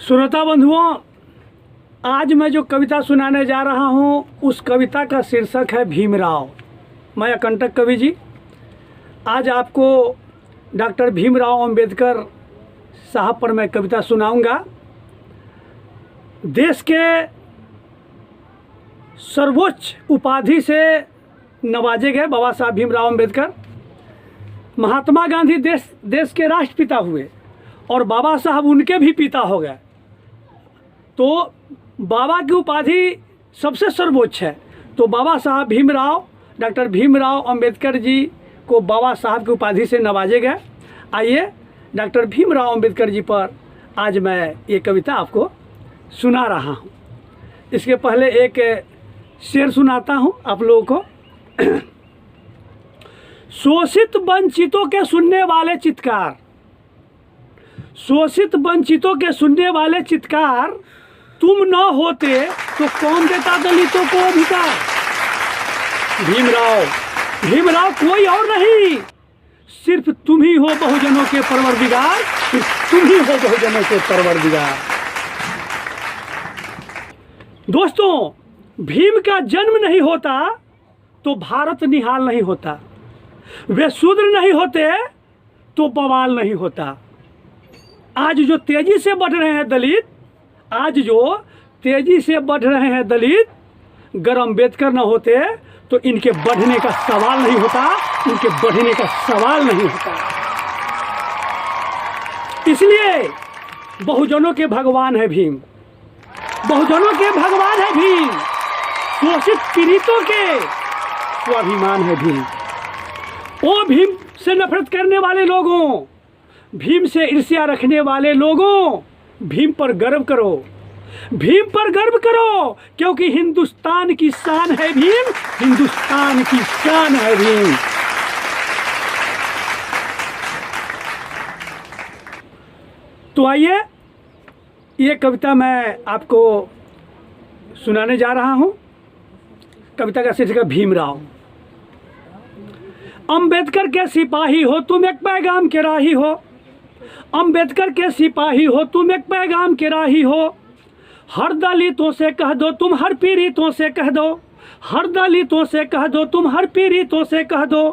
श्रोता बंधुओं, आज मैं जो कविता सुनाने जा रहा हूँ उस कविता का शीर्षक है भीमराव। मैं अकंटक कवि जी आज आपको डॉक्टर भीमराव अंबेडकर साहब पर मैं कविता सुनाऊंगा। देश के सर्वोच्च उपाधि से नवाजे गए बाबा साहब भीमराव अंबेडकर। महात्मा गांधी देश के राष्ट्रपिता हुए और बाबा साहब उनके भी पिता हो गए, तो बाबा की उपाधि सबसे सर्वोच्च है। तो बाबा साहब भीमराव, डॉक्टर भीमराव अंबेडकर जी को बाबा साहब की उपाधि से नवाजे गए। आइए डॉक्टर भीमराव अंबेडकर जी पर आज मैं ये कविता आपको सुना रहा हूँ। इसके पहले एक शेर सुनाता हूँ आप लोगों को। शोषित वंचितों के सुनने वाले चित्कार, शोषित वंचितों के सुनने वाले चित्कार, तुम न होते तो कौन देता दलितों को अधिकार। भीमराव कोई और नहीं, सिर्फ तुम ही हो बहुजनों के परवरदिगार, सिर्फ तुम ही हो बहुजनों के परवरदिगार। दोस्तों, भीम का जन्म नहीं होता तो भारत निहाल नहीं होता, वे शूद्र नहीं होते तो बवाल नहीं होता। आज जो तेजी से बढ़ रहे हैं दलित, आज जो तेजी से बढ़ रहे हैं दलित, अगर अम्बेडकर न होते तो इनके बढ़ने का सवाल नहीं होता, इनके बढ़ने का सवाल नहीं होता। इसलिए बहुजनों के भगवान है भीम, बहुजनों के भगवान है भीम, शोषित पीड़ितों के स्वाभिमान है भीम। ओ भीम से नफरत करने वाले लोगों, भीम से ईर्ष्या रखने वाले लोगों, भीम पर गर्व करो, भीम पर गर्व करो, क्योंकि हिंदुस्तान की शान है भीम, हिंदुस्तान की शान है भीम। तो आइए ये कविता मैं आपको सुनाने जा रहा हूं। कविता का शीर्षक है भीमराव। अंबेडकर के सिपाही हो तुम, एक पैगाम के राही हो। अंबेडकर के सिपाही हो तुम, एक पैगाम के राही हो। हर दलितों से कह दो तुम, हर पीड़ितों से कह दो, हर दलितों से कह दो तुम, हर पीड़ितों से कह दो।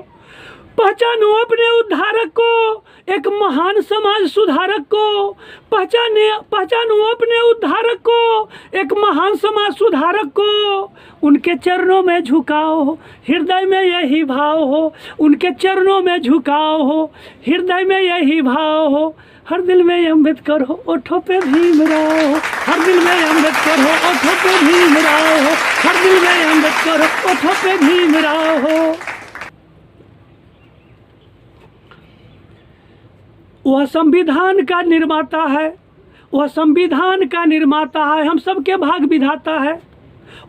पहचानो अपने उद्धारक को, एक महान समाज सुधारक को। पहचानो अपने उद्धारक को, एक महान समाज सुधारक को। उनके चरणों में झुकाओ हो, हृदय में यही भाव हो। उनके चरणों में झुकाओ हो, हृदय में यही भाव हो। हर दिल में अम्बेडकर हो, ओठों पे भीमराव हो। हर दिल में अम्बेडकर हो, ओठों पे भीमराव हो। हर दिल में अम्बेडकर हो, ओठों पे भीमराव हो। वह संविधान का निर्माता है, वह संविधान का निर्माता है, हम सबके भाग विधाता है।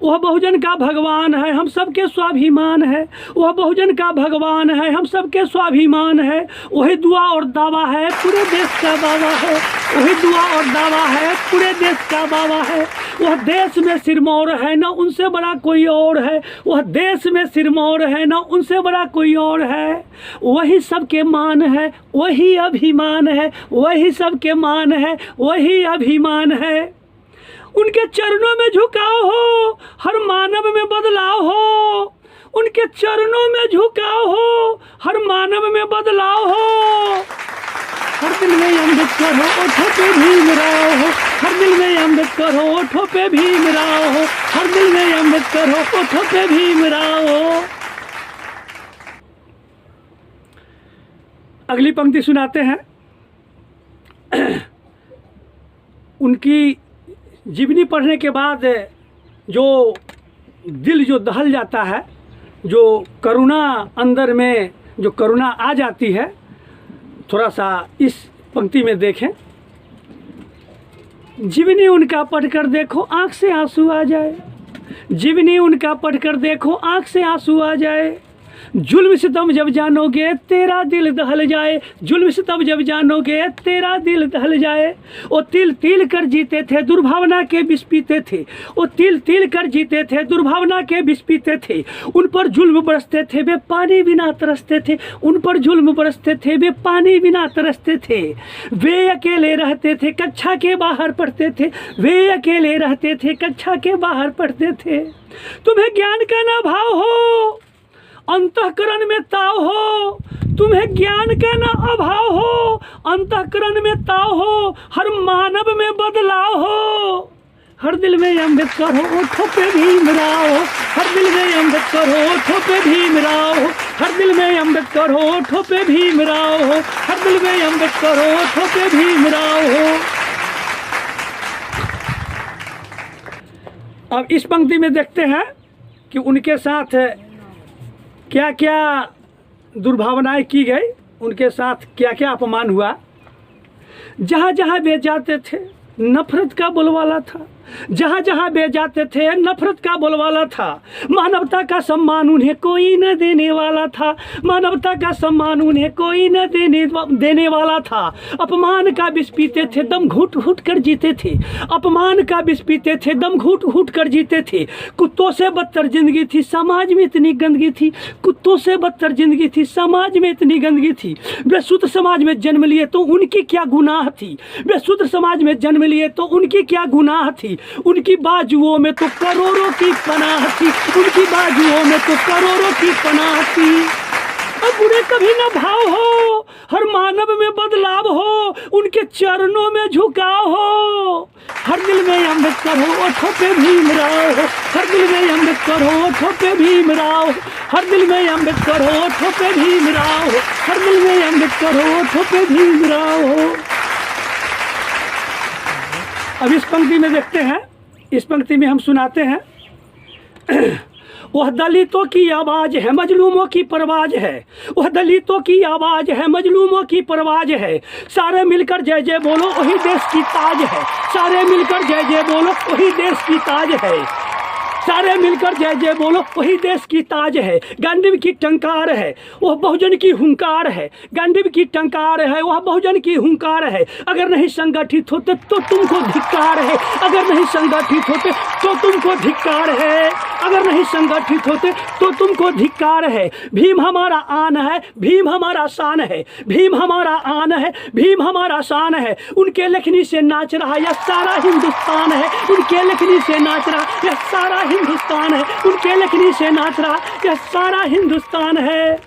वह बहुजन का भगवान है, हम सबके स्वाभिमान है। वह बहुजन का भगवान है, हम सबके स्वाभिमान है। वही दुआ और दावा है, पूरे देश का बाबा है। वही दुआ और दावा है, पूरे देश का बाबा है। वह देश में सिरमौर है, न उनसे बड़ा कोई और है। वह देश में सिरमौर है, न उनसे बड़ा कोई और है। वही सबके मान है, वही अभिमान है। वही सबके मान है, वही अभिमान है। उनके चरणों में झुकाव हो, हर मानव में बदलाव हो। उनके चरणों में झुकाव हो, हर मानव में बदलाव हो। हर दिल में अम्बेडकर हो, ओठों पे भीमराव हो। हर दिल में अम्बेडकर हो, ओठों पे भीमराव हो। हर दिल में अम्बेडकर हो, ओठों पे भीमराव हो। अगली पंक्ति सुनाते हैं। उनकी जीवनी पढ़ने के बाद जो दिल जो दहल जाता है, जो करुणा अंदर में जो करुणा आ जाती है, थोड़ा सा इस पंक्ति में देखें। जीवनी उनका पढ़कर देखो, आँख से आंसू आ जाए। जीवनी उनका पढ़कर देखो, आँख से आंसू आ जाए। जुल्म सितम जब जानोगे तेरा दिल दहल जाए, जुल्म सितम जब जानोगे तेरा दिल दहल जाए। वो तिल तिल कर जीते थे दुर्भावना के विष पीते थे, वो तिल तिल कर जीते थे दुर्भावना के विष पीते थे। उन पर जुल्म बरसते थे वे पानी बिना तरसते थे, उन पर जुल्म बरसते थे वे पानी बिना तरसते थे। वे अकेले रहते थे कक्षा के बाहर पढ़ते थे, वे अकेले रहते थे कक्षा के बाहर पढ़ते थे। तुम्हें ज्ञान का ना भाव हो, अंतःकरण में ताव हो, तुम्हें ज्ञान का ना अभाव हो, अंतःकरण में ताव हो, हर मानव में बदलाव हो। हर दिल में अम्बेडकर हो, ओठों पे भीमराव हो, हर दिल में अम्बेडकर हो, ओठों पे भीमराव हो, हर दिल में अम्बेडकर हो, ओठों पे भीमराव हो, हर दिल में अम्बेडकर हो, ओठों पे भीमराव हो। अब इस पंक्ति में देखते हैं कि उनके साथ क्या क्या दुर्भावनाएं की गई, उनके साथ क्या क्या अपमान हुआ। जहाँ जहाँ वे जाते थे नफरत का बोलबाला था, जहाँ जहाँ वे जाते थे नफरत का बोलबाला था। मानवता का सम्मान उन्हें कोई न देने वाला था, मानवता का सम्मान उन्हें कोई न देने वाला था। अपमान का विष पीते थे दम घुट घुट कर जीते थे, अपमान का विष पीते थे दम घुट घुट कर जीते थे। कुत्तों से बदतर जिंदगी थी, समाज में इतनी गंदगी थी, कुत्तों से बदतर जिंदगी थी, समाज में इतनी गंदगी थी। वे शुद्ध समाज में जन्म लिए तो उनकी क्या गुनाह थी, वे शुद्ध समाज में जन्म लिए तो उनकी क्या गुनाह थी। उनकी बाजुओं में तो करोड़ों की पनाह थी, उनकी बाजुओं में तो करोड़ों की पनाह थी। अब बुरे कभी न भाव हो, हर मानव में बदलाव हो, उनके चरणों में झुकाव हो। हर दिल में अम्बेडकर हो, ओठों पे भीमराव हो, हर दिल में अम्बेडकर हो, ओठों पे भीमराव हो, हर दिल में अम्बेडकर हो, ओठों पे भीमराव हो, हर दिल में अम्बेडकर हो, ओठों पे भीमराव हो। अब इस पंक्ति में देखते हैं, इस पंक्ति में हम सुनाते हैं। वह दलितों की आवाज़ है मजलूमों की परवाज है, वह दलितों की आवाज़ है मजलूमों की परवाज है। सारे मिलकर जय जय बोलो वही देश की ताज है, सारे मिलकर जय जय बोलो वही देश की ताज है, सारे मिलकर जय जय बोलो वही देश की ताज है। गांडीव की टंकार है वह बहुजन की हुंकार है, गांडीव की टंकार है वह बहुजन की हुंकार है। अगर नहीं संगठित होते तो तुमको धिक्कार है, अगर नहीं संगठित होते तो तुमको धिक्कार है, अगर नहीं संगठित होते तो तुमको धिक्कार है। भीम हमारा आन है, भीम हमारा शान है, भीम हमारा आन है, भीम हमारा शान है। उनके लेखनी से नाच रहा यह सारा हिंदुस्तान है, उनके लेखनी से नाच रहा यह सारा हिंदुस्तान है, उनके लेखनी से नाच रहा यह सारा हिंदुस्तान है।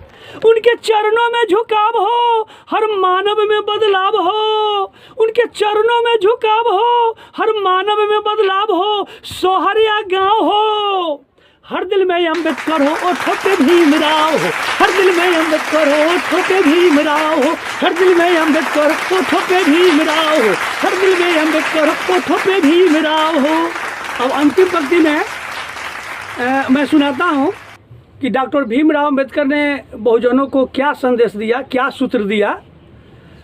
उनके चरणों में झुकाव हो, हर मानव में बदलाव हो, उनके चरणों में झुकाव हो, हर मानव में बदलाव हो। शहर या गांव हो, हर दिल में अम्बेडकर हो, ओठों पे भीमराव हो, हर दिल में अम्बेडकर हो, ओठों पे भीमराव हो, हर दिल में अम्बेडकर हो, ओठों पे भीमराव हो, हर दिल में अम्बेडकर हो, ओठों पे भीमराव हो। अब अंतिम पंक्ति में मैं सुनाता हूँ कि डॉक्टर भीमराव अम्बेडकर ने बहुजनों को क्या संदेश दिया, क्या सूत्र दिया।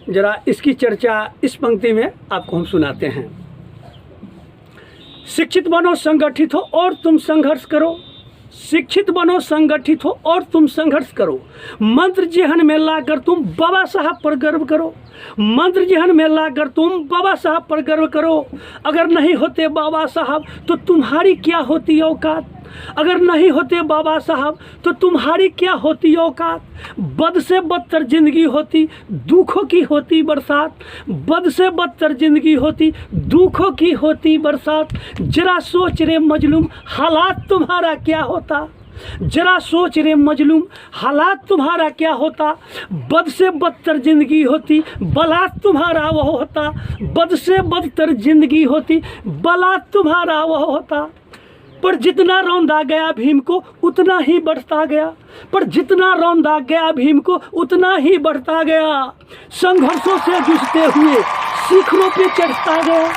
जरा इसकी चर्चा इस पंक्ति में आपको हम सुनाते हैं। शिक्षित बनो संगठित हो और तुम संघर्ष करो, शिक्षित बनो संगठित हो और तुम संघर्ष करो। मंत्र जेहन में लाकर तुम बाबा साहब पर गर्व करो, मंत्र जेहन में लाकर तुम बाबा साहब पर गर्व करो। अगर नहीं होते बाबा साहब तो तुम्हारी क्या होती औकात, अगर नहीं होते बाबा साहब तो तुम्हारी क्या होती औकात। बद से बदतर जिंदगी होती, दुखों की होती बरसात, बद से बदतर जिंदगी होती, दुखों की होती बरसात। जरा सोच रे मजलूम हालात तुम्हारा क्या होता, जरा सोच रे मजलूम हालात तुम्हारा क्या होता। बद से बदतर जिंदगी होती, बलात् तुम्हारा वह होता, बद से बदतर जिंदगी होती, बलात् तुम्हारा वह होता। पर जितना रौंदा गया भीम को उतना ही बढ़ता गया, पर जितना रौंदा गया भीम को उतना ही बढ़ता गया। संघर्षों से जूझते हुए शिखरों पे चढ़ता गया,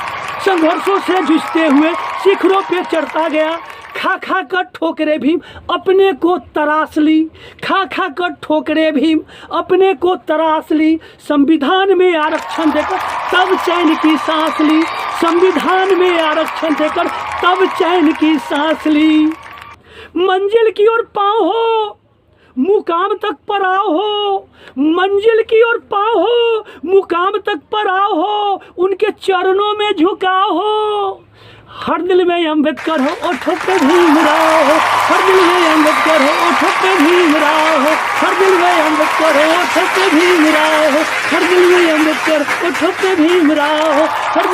संघर्षों से जूझते हुए शिखरों पे चढ़ता गया। खा खा कर ठोकरे भीम अपने को तराश ली, खा खा कर ठोकरे भीम अपने को तराश ली। संविधान में आरक्षण देकर तब चैन की सांस ली, संविधान में आरक्षण देकर तब चैन की सांस ली। मंजिल की ओर पाँव हो, मुकाम तक पराव हो, मंजिल की ओर पाव हो, मुकाम तक पराव हो, उनके चरणों में झुकाव हो। हर दिल में अम्बेडकर हो, ओठों पे भीमराव हो, हर दिल में अम्बेडकर हो, ओठों पे भीमराव हो, हर दिल में अम्बेडकर हो, ओठों पे भीमराव हो, हर दिल में अम्बेडकर, ओठों पे भीमराव हो, हर